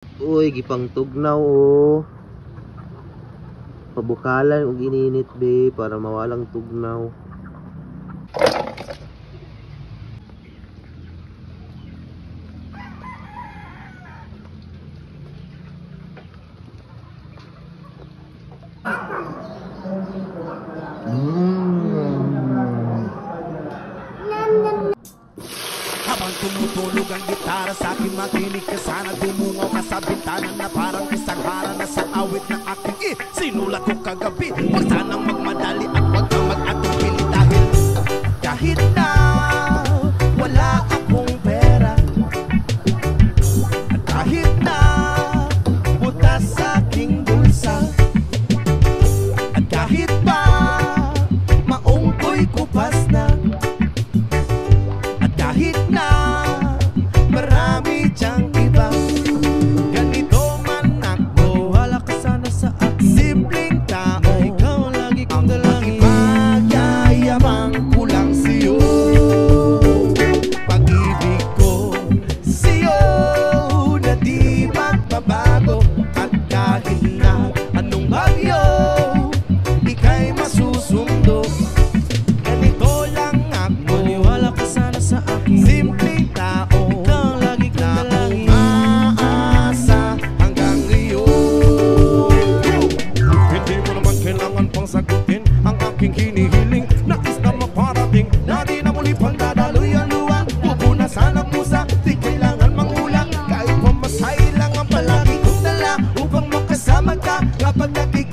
Uy, gipang tugnaw oh. Pabukalan og ininit be para mawalang tugnaw. Habang tumutulog ang gitara sa akin, makinig ka sana. Dumungaw ka sa bintana na parang isang hara na sa awit na aking sinulat ko kagabi. Huwag sanang magmadali at huwag kang mag-atupili dahil kahit na wala akong pera, at kahit na butas sa aking bulsa, at kahit pa maong ko'y kupas na, at kahit na marami diyang iba, ganito man ako, wala ka sana sa akin. Simpleng tao, ikaw ang lagi kong dalangin. Magyayabang ko lang sa'yo, pag-ibig ko sa'yo na di magbabago. At kahit na anong bagyo ika'y masusundo, ganito lang ako, maniwala ka sana sa akin. Simpleng tao, ikaw ang lagi kong dalangin. Aasa hanggang ngayon. Hindi mo naman kailangan pang sagutin ang aking hinihiling. Nais na maparating na di na muli pang dadaloy ang luwa. Pupunasan ang musa, di kailangan manghula. Kahit pamasahe lang ang palagi kong dala upang makasama ka kapag nakikita